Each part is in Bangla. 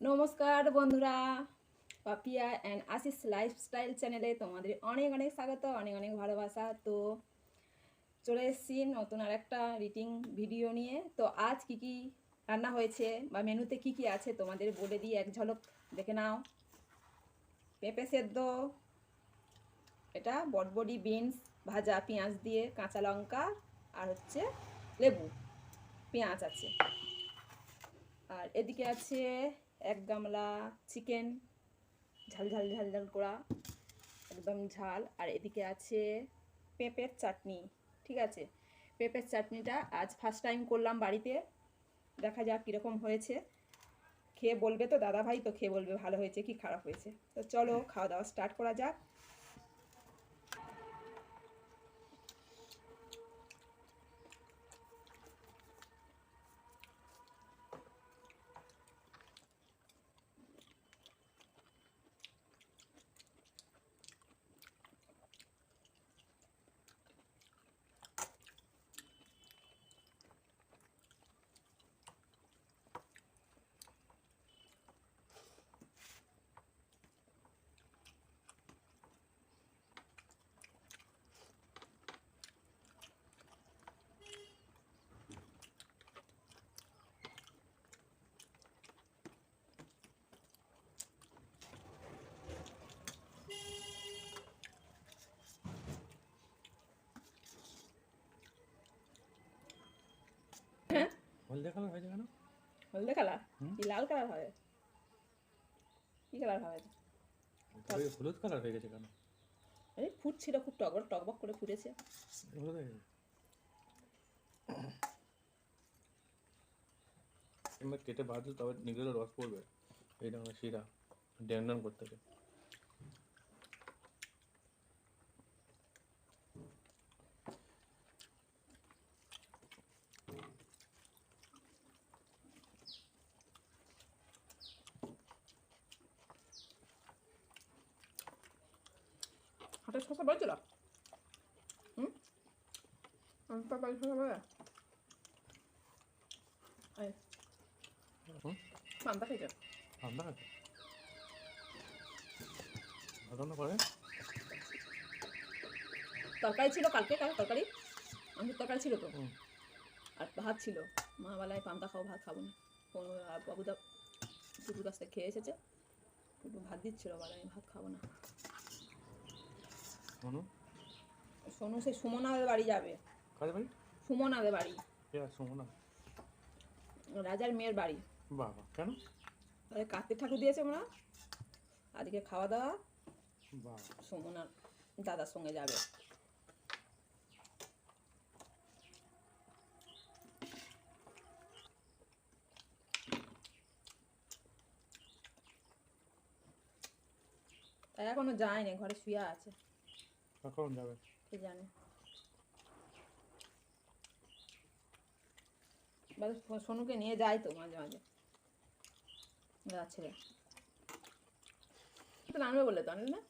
নমস্কার বন্ধুরা, পাপিয়া অ্যান্ড আশিস লাইফস্টাইল চ্যানেলে তোমাদের অনেক অনেক স্বাগত, অনেক অনেক ভালোবাসা। তো চলে এসেছি নতুন আর একটা রিটিং ভিডিও নিয়ে। তো আজ কি কি রান্না হয়েছে বা মেনুতে কি কি আছে তোমাদের বলে দিই, এক ঝলক দেখে নাও। পেঁপে সেদ্ধ, এটা বটবডি বিনস ভাজা পেঁয়াজ দিয়ে, কাঁচা লঙ্কা আর হচ্ছে লেবু, পেঁয়াজ আছে। আর এদিকে আছে এক গামলা চিকেন, ঝাল ঝাল ঝাল ঝাল করা, একদম ঝাল। আর এদিকে আছে পেঁপের চাটনি। ঠিক আছে, পেঁপের চাটনিটা আজ ফার্স্ট টাইম করলাম বাড়িতে, দেখা যাক কীরকম হয়েছে। খেয়ে বলবে তো দাদা ভাই, তো খেয়ে বলবে ভালো হয়েছে কি খারাপ হয়েছে। তো চলো খাওয়া দাওয়া স্টার্ট করা যাক। হ্যাঁ, হলদে কালার হয়েছে কেন? হলদে কালার কি লাল কালার হবে? কি কালার হবে? তবে হলুদ কালার হয়ে গেছে কেন? এই ফুটছিল, খুব টকবক টকবক করে ফুটেছে। হলুদ হয়ে গেছে। এবার কেটে ভাজলে তবে নিগড়ে রস পড়বে, এই ধরনের শিরা ড্যান ড্যান করতে হবে। হাটের শসা বলছিল তরকারি শসা বলে পান্তা খেয়েছে। ঠান্ডা আছে ভালো করে। তরকারি ছিল কালকে, কাল তরকারি, আমাদের তরকারি ছিল তো, আর ভাত ছিল। মা বেলায় পান্তা খাও, ভাত খাবো না। বাবুদা টুটুর কাছ থেকে খেয়ে এসেছে, টুটু ভাত দিচ্ছিল, বলে আমি ভাত খাবো না। সোনু সে সুমনাদের বাড়ি যাবে। কাজে বাড়ি? সুমনাদের বাড়ি, সুমনা রাজার মেয়ের বাড়ি। বাবা, কেন? তাহলে কার্তিক ঠাকুর দিয়েছে ওরা, আজকে খাওয়া দাওয়া বাবা। সুমনার দাদার সঙ্গে যাবে। তাই এখনো যায়নি, ঘরে শুয়ে আছে। কখন যাবে কে জানে। সোনুকে নিয়ে যায় তো মাঝে মাঝে, যাচ্ছে তো আনবে বললে তো আনলে না।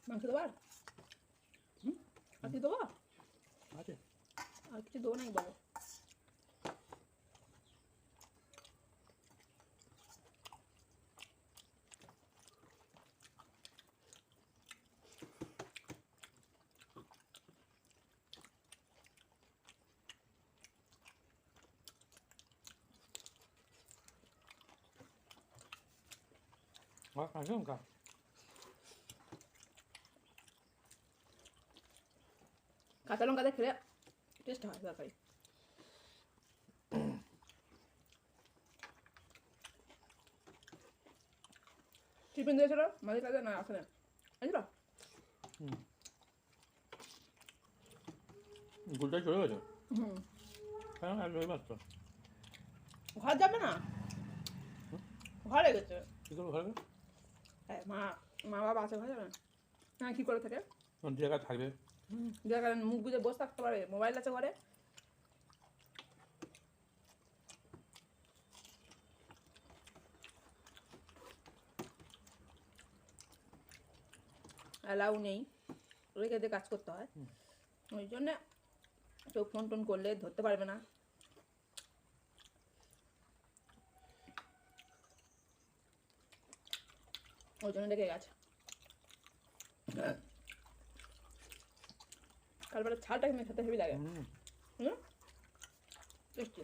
মাংস দেবো আর কিছু দেবো? আছে আর কিছু দেবো নাকি বলো? কাঁচা লঙ্কা কাঁচা লঙ্কা দিয়ে খেলে টেস্ট হয় তরকারি। টিফিন দিয়েছিল মাঝে কাজে না আসলে আসল গুলটাই চলে গেছে। হ্যাঁ হ্যাঁ রবিবার তো ঘর যাবে না ঘরে গেছে কী করবো ঘরে হ্যাঁ মা মা বাবা আছে ঘরে যাবে না হ্যাঁ কী করে থাকে জায়গা থাকবে জায়গায় মুখ বুঝে বসে থাকতে পারে মোবাইল আছে ঘরে অ্যালাউ নেই রেখে দিয়ে কাজ করতে হয় ওই জন্যে কেউ ফোন টোন করলে ধরতে পারবে না ওই জন্য রেখে গেছে কালবারে ছালটা কিন্তু খেতে হেবি লাগে হুম টেস্টি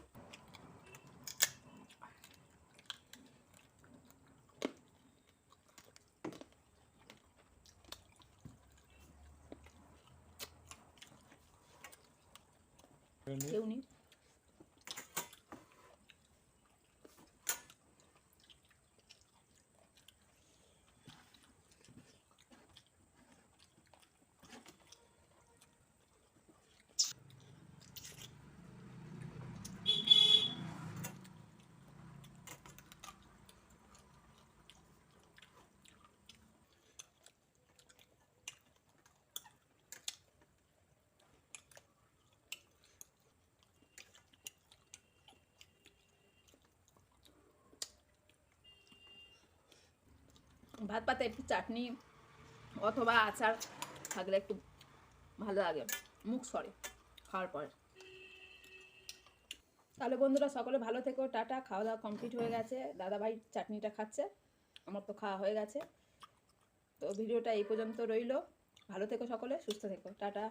কেউ নেই ভাত পাতে একটু চাটনি অথবা আচার থাকলে একটু ভালো লাগে মুখ সরে খাওয়ার পরে তাহলে বন্ধুরা সকলে ভালো থেকো টাটা খাওয়া দাওয়া কমপ্লিট হয়ে গেছে দাদাভাই চাটনিটা খাচ্ছে আমার তো খাওয়া হয়ে গেছে তো ভিডিওটা এই পর্যন্ত রইলো ভালো থেকো সকলে সুস্থ থেকো টাটা